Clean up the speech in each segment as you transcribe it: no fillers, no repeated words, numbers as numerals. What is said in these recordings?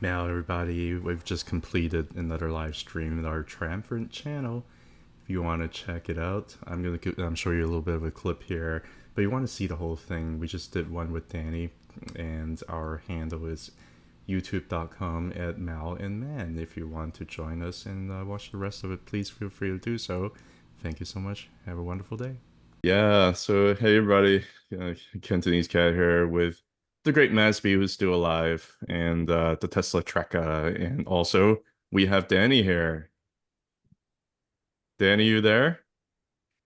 Now, everybody, we've just completed another live stream in our triumphant channel. If you want to check it out, I'm show you a little bit of a clip here. But you want to see the whole thing? We just did one with Danny, and our handle is youtube.com at Mal and Man. If you want to join us and watch the rest of it, please feel free to do so. Thank you so much. Have a wonderful day. Yeah, so hey everybody, Cantonese Cat here with the great Masby who's still alive, and the Tesla Trekka, and also we have Danny here. Danny, you there?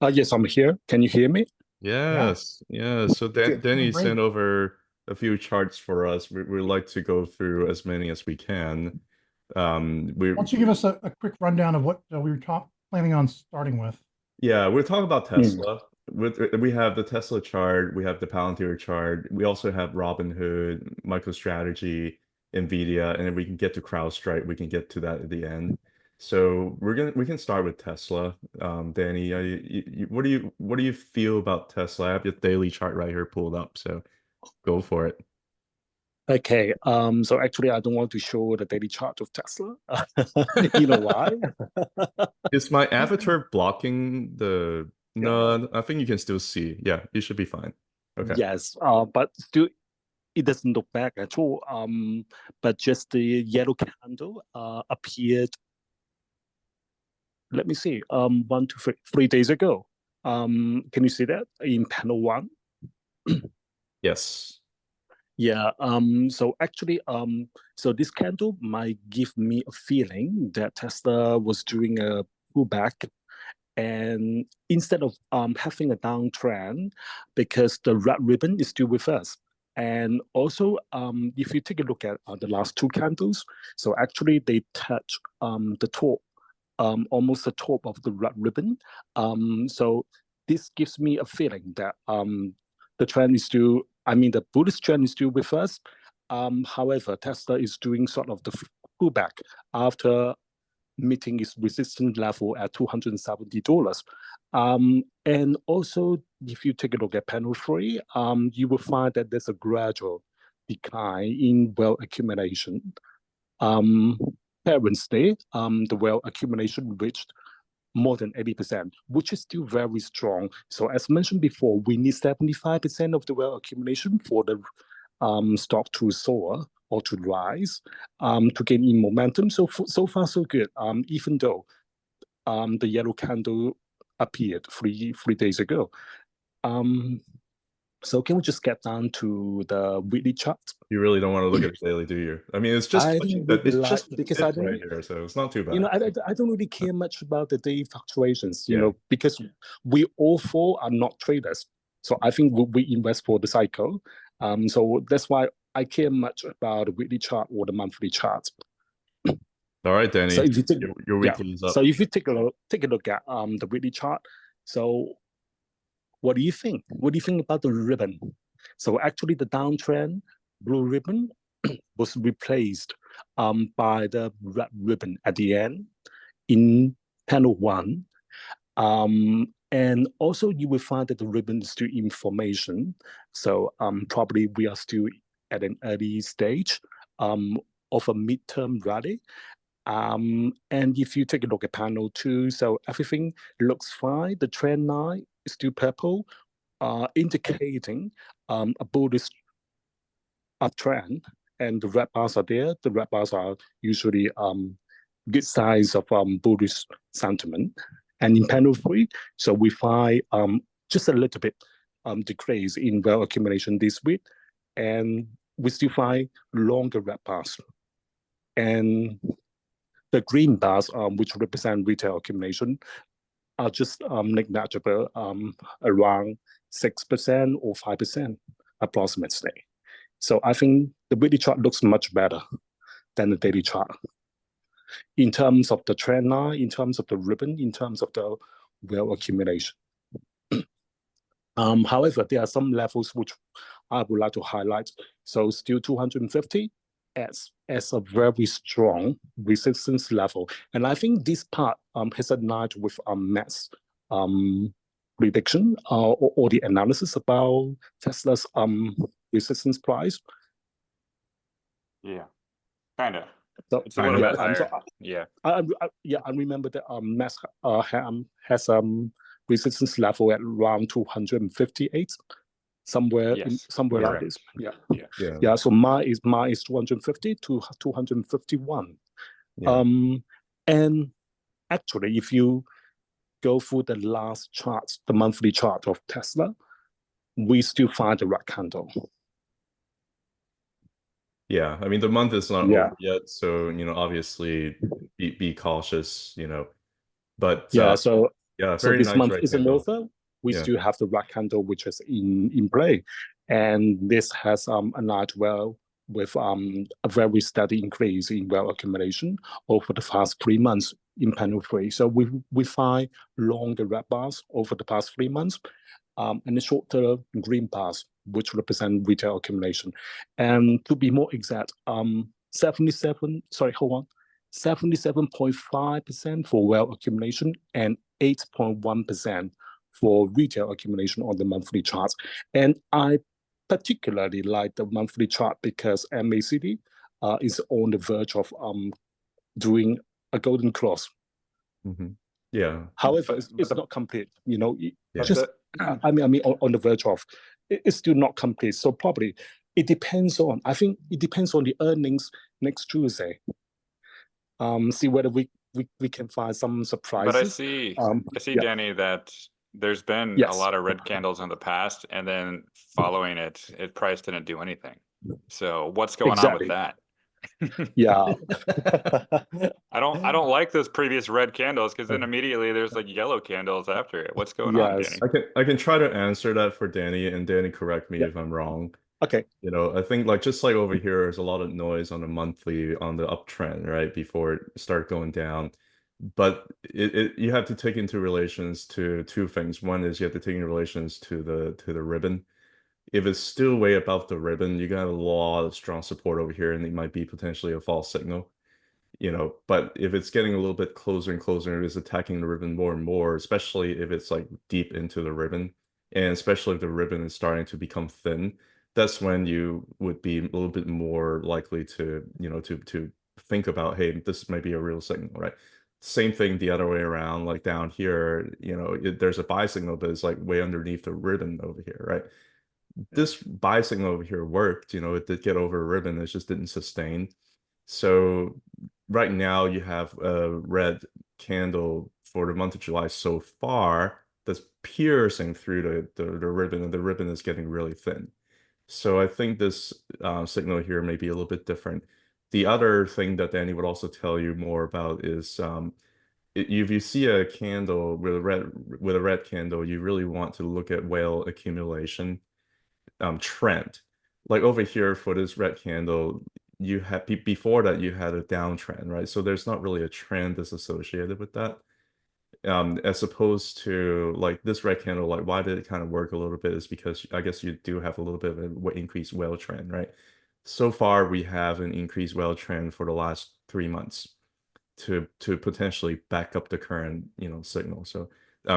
Yes, I'm here. Can you hear me? Yes, yeah. So Danny Great. sent over a few charts for us. We'd like to go through as many as we can. Why don't you give us a quick rundown of what we were planning on starting with? Yeah, we're talking about Mm. Tesla. We have the Tesla chart, we have the Palantir chart, we also have Robinhood, MicroStrategy, Nvidia, and if we can get to CrowdStrike, we can get to that at the end. So we can start with Tesla. Danny, what do you feel about Tesla? I have your daily chart right here pulled up, so go for it. Okay. So actually, I don't want to show the daily chart of Tesla. You know why? Is my avatar blocking the? No, I think you can still see. Yeah, it should be fine. Okay. Yes. But still, it doesn't look back at all. But just the yellow candle appeared. Let me see. 3 days ago. Can you see that in panel one? Yes. Yeah, so actually, so this candle might give me a feeling that Tesla was doing a pullback, and instead of having a downtrend, because the red ribbon is still with us. And also, if you take a look at the last two candles, so actually they touch the top, almost the top of the red ribbon. So this gives me a feeling that the trend is still, I mean, the bullish trend is still with us. However, Tesla is doing sort of the pullback after meeting its resistance level at $270. And also, if you take a look at panel three, you will find that there's a gradual decline in wealth accumulation. Parents Day, the wealth accumulation reached more than 80%, which is still very strong. So as mentioned before, we need 75% of the wealth accumulation for the stock to soar or to rise, to gain in momentum. So far, so good. Even though the yellow candle appeared three days ago. So can we just get down to the weekly chart? You really don't want to look at the daily, do you? I mean, it's just I touching don't that. really It's like, just a because I dip right don't, here, so it's not too you know, bad. I don't really care much about the daily fluctuations, Yeah. because we all four are not traders. So I think we invest for the cycle. So that's why I care much about the weekly chart or the monthly chart. All right, So Danny, if you take, your yeah, weekly is so up. if you take a look at the weekly chart, so what do you think? What do you think about the ribbon? So actually, the downtrend blue ribbon was replaced by the red ribbon at the end in panel one. And also, you will find that the ribbon is still in formation. So probably we are still at an early stage of a midterm rally. And if you take a look at panel two, so everything looks fine. The trend line is still purple, indicating a bullish uptrend. And the red bars are there. The red bars are usually good signs of bullish sentiment. And in panel three, so we find just a little bit decrease in wealth accumulation this week, and we still find longer red bars. And the green bars, which represent retail accumulation, are just negligible, around 6% or 5% approximately. So I think the weekly chart looks much better than the daily chart in terms of the trend line, in terms of the ribbon, in terms of the wealth accumulation. However, there are some levels which I would like to highlight. So still 250 as a very strong resistance level. And I think this part has aligned with Matt's prediction or the analysis about Tesla's resistance price. Yeah. Kind of. So It's a little yeah, bit so higher. Yeah. I remember that has resistance level at around 258, somewhere Yes. somewhere like Correct. this. Yeah, Yeah. Yeah. So mine is 250 to 251. Yeah. And actually, if you go through the last charts, the monthly chart of Tesla, we still find the red candle. Yeah, I mean the month is not Yeah. over yet, so obviously be cautious, But Yeah, so very this nice month red isn't candle. over. We Yeah. still have the red candle, which is in play, and this has aligned well with a very steady increase in wealth accumulation over the past 3 months in panel three. So we find longer red bars over the past 3 months, and the shorter green bars, which represent retail accumulation. And to be more exact, 77.5% for wealth accumulation and 8.1% for retail accumulation on the monthly charts. And I particularly like the monthly chart because MACD is on the verge of doing a golden cross. Mm-hmm. Yeah. However, it's not complete. Yeah. Just I mean, on the verge of, it's still not complete. So probably it depends on. I think it depends on the earnings next Tuesday. See whether we can find some surprises. But I see, yeah. Danny, that there's been a lot of red candles in the past, and then following it price didn't do anything. So what's going on with that? Yeah. I don't like those previous red candles because then immediately there's like yellow candles after it. What's going on, Danny? I can try to answer that for Danny, and Danny correct me if I'm wrong. Okay. I think just like over here, there's a lot of noise on the monthly on the uptrend, right, before it start going down. But you have to take into relations to two things. One is you have to take into relations to the ribbon. If it's still way above the ribbon, you got a lot of strong support over here, and it might be potentially a false signal. But if it's getting a little bit closer and closer, and it's attacking the ribbon more and more, especially if it's like deep into the ribbon, and especially if the ribbon is starting to become thin, that's when you would be a little bit more likely to, to think about, hey, this might be a real signal, right? Same thing the other way around, like down here, there's a buy signal, but it's like way underneath the ribbon over here, right? This buy signal over here worked, it did get over a ribbon, it just didn't sustain. So right now you have a red candle for the month of July so far that's piercing through the ribbon, and the ribbon is getting really thin. So I think this signal here may be a little bit different. The other thing that Danny would also tell you more about is if you see a candle with a red candle, you really want to look at whale accumulation trend. Like over here for this red candle, you had before that you had a downtrend, right? So there's not really a trend that's associated with that. As opposed to like this red candle, like why did it kind of work a little bit is because I guess you do have a little bit of an increased whale trend, right? So far we have an increased whale trend for the last 3 months to potentially back up the current signal. So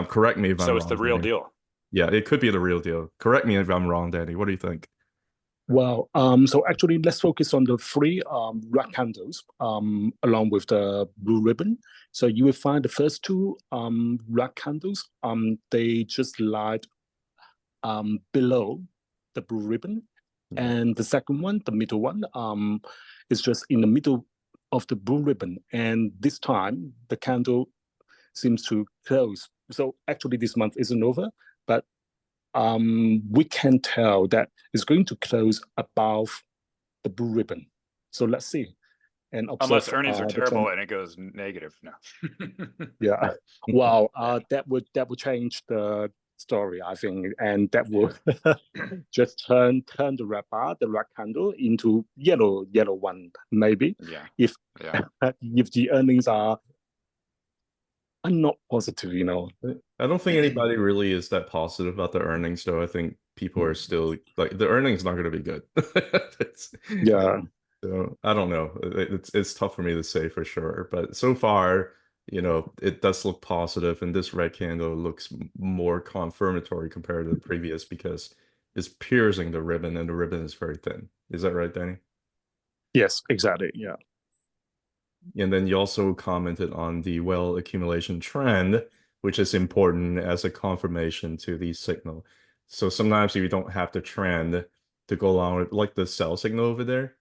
correct me if I'm So wrong. it's the real deal. Yeah, it could be the real deal. Correct me if I'm wrong, Danny. What do you think? Well, so actually, let's focus on the three red candles along with the blue ribbon. So you will find the first two red candles, they just lied below the blue ribbon, and the second one, the middle one, is just in the middle of the blue ribbon. And this time, the candle seems to close. So actually, this month isn't over, but we can tell that it's going to close above the blue ribbon. So let's see. And observe, unless earnings are terrible and it goes negative. No. Yeah. Wow. That would change the story, I think, and that will just turn the red bar, the red candle, into yellow one, maybe. Yeah. If Yeah. if the earnings are not positive, I don't think anybody really is that positive about the earnings, though. I think people are still like the earnings not going to be good. Yeah. So I don't know. It's tough for me to say for sure, but so far, it does look positive, and this red candle looks more confirmatory compared to the previous because it's piercing the ribbon, and the ribbon is very thin. Is that right, Danny? Yes, exactly. Yeah. And then you also commented on the well accumulation trend, which is important as a confirmation to the signal. So sometimes if you don't have the trend to go along with, like the sell signal over there,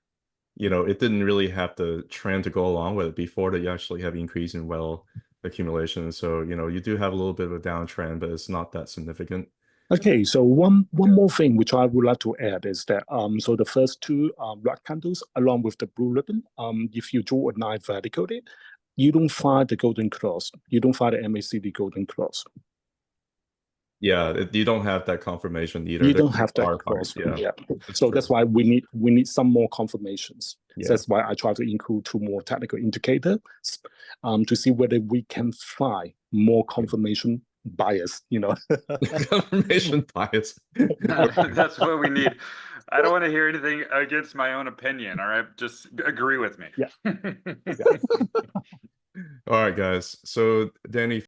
it didn't really have the trend to go along with it before that you actually have increase in well accumulation. So, you do have a little bit of a downtrend, but it's not that significant. Okay, so one more thing which I would like to add is that so the first two red candles along with the blue ribbon, if you draw a knife vertically, you don't find the golden cross. You don't find the MACD golden cross. Yeah, you don't have that confirmation either. You don't have that cross. Yeah. So true. that's why we need some more confirmations. Yeah. So that's why I try to include two more technical indicators to see whether we can find more confirmation bias, Confirmation bias. That's what we need. I don't want to hear anything against my own opinion. All right, just agree with me. Yeah. All right, guys. So Danny,